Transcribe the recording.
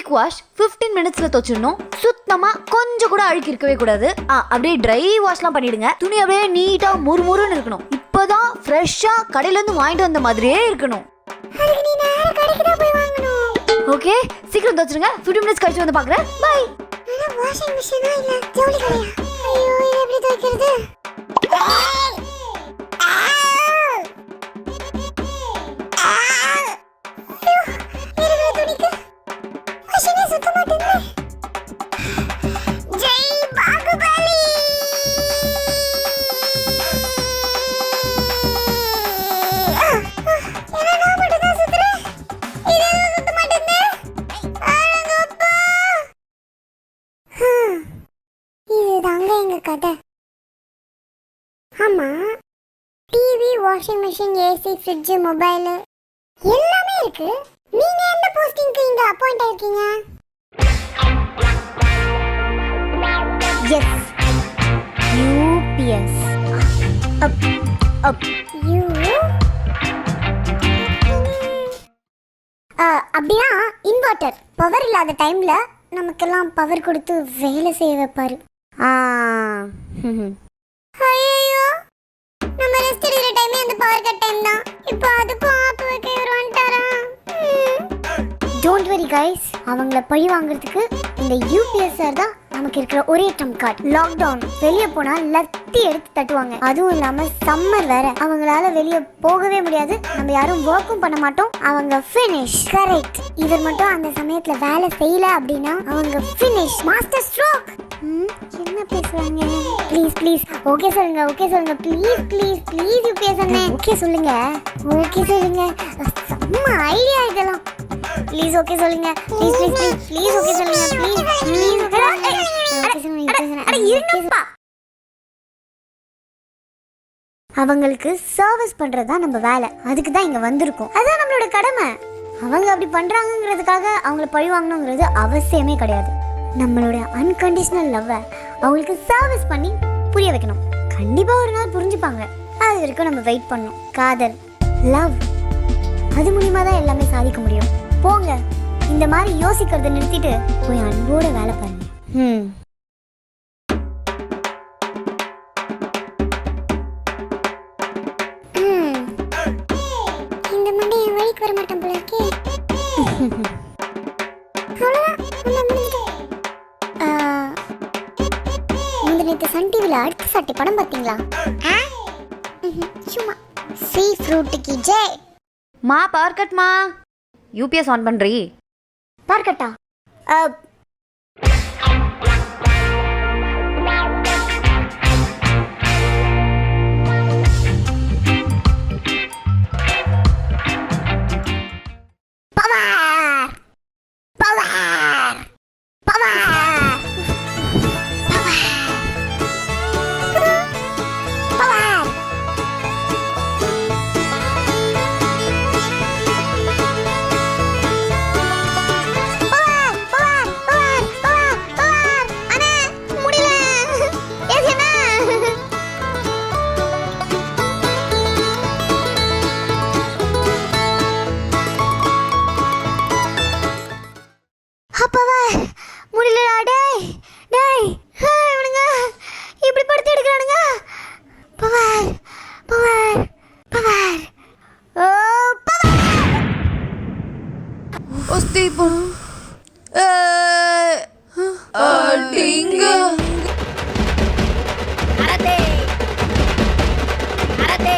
Quick wash 15 மினிட்ஸ்ல துவைச்சிடணும். சுத்தமா கொஞ்சம் கூட அழுக்கு இருக்கவே கூடாது. அப்படியே ட்ரை வாஷ்லாம் பண்ணிடுங்க. துணி அப்படியே நீட்டா முறுமுறுன்னு இருக்கணும். இப்பதான் ஃப்ரெஷ்ஷா கடையில இருந்து வாங்கிட்டு வந்த மாதிரியே இருக்கணும். ஓகே, சீக்கிரம் துவைச்சிருங்க. 15 மினிட்ஸ் கழிச்சு வந்து பாக்குறேன். பை. வாஷிங் மிஷினா இல்ல ஜவுளி கடையா? ஐயோ, இது எப்படி துவைக்கிறது? ஆமா, TV, washing machine, AC, fridge, mobile எல்லாமே இருக்கு. நீங்க எந்த போஸ்டிங்க்கு இங்க அப்பாயிண்ட் ஆயிருக்கீங்க? Yes, UPS. அப்படின்னா இன்வெர்ட்டர். பவர் இல்லாத டைம்ல நமக்கெல்லாம் பவர் கொடுத்து வேலை செய்ய வைப்பாரு. ஐயோ, நம்ம ரெஸ்ட் எடுக்கிற டைமே அந்த பவர் கட் டைம் தான். இப்போ அதுக்கும் ஆப் வைக்க இவர் வந்துட்டாரா? டோன்ட் வரி கைஸ், அவங்கள பழி வாங்குறதுக்கு இந்த யூபிஎஸ் சார் தான் நமக்கு இருக்கிற ஒரே ட்ரம்ப் கார்டு. லாக்டவுன், வெளியே போனா லத்தி எடுத்து தட்டுவாங்க. அதுவும் இல்லாம சம்மர் வேற, அவங்களால வெளியே போகவே முடியாது. நம்ம யாரும் ஒர்க்கும் பண்ண மாட்டோம். அவங்க ஃபினிஷ். கரெக்ட். இவர் மட்டும் அந்த சமயத்துல வேலை செய்யல அப்படின்னா அவங்க ஃபினிஷ். Master stroke. என்ன பேசுறாங்க? ப்ளீஸ் ப்ளீஸ் ஓகே சொல்லுங்க, ஓகே சொல்லுங்க, ப்ளீஸ் ப்ளீஸ் ப்ளீஸ் யூபிஎஸ் அண்ணே ஓகே சொல்லுங்க, ஓகே சொல்லுங்க. செம்ம ஐடியா இதெல்லாம். ப்ளீஸ் ஓகே சொல்லுங்க, please please please please okay சொல்லுங்க, ப்ளீஸ் ப்ளீஸ் ஓகே சொல்லுங்க. அட இருங்கப்பா. அவங்களுக்கு சர்வீஸ் பண்றது தான் நம்ம வேலை. அதுக்கு தான் இங்க வந்திருக்கோம். அதான் நம்மளோட கடமை. அவங்க அப்படி பண்றாங்கங்கிறதுக்காக அவங்கள பழி வாங்கணுங்கிறது அவசியமே கிடையாது. நம்மளோட அன்கண்டிஷனல் லவ்வை அவங்களுக்கு சர்வீஸ் பண்ணி புரிய வைக்கணும். கண்டிப்பா ஒரு நாள் புரிஞ்சுப்பாங்க. அது வரைக்கும் நம்ம வெயிட் பண்ணணும். காதல், லவ், அது மூலியமா தான் எல்லாமே சாதிக்க முடியும். போங்க, இந்த மாதிரி யோசிக்கிறத நிறுத்திட்டு போய் அன்போட வேலை பாருங்க. இந்த மண்டை என் வழிக்கு வர மாட்டேன் போல இருக்கே. சன் டிவில அடுத்த சட்டி படம் பாத்தீங்களா? சும்மா சீ ஃப்ரூட்டுக்கு ஜெய். மா பவர் கட் மா. யூபிஎஸ் ஆன் பண்றீ? பவர் கட்டா? Power power power. அரதே அரதே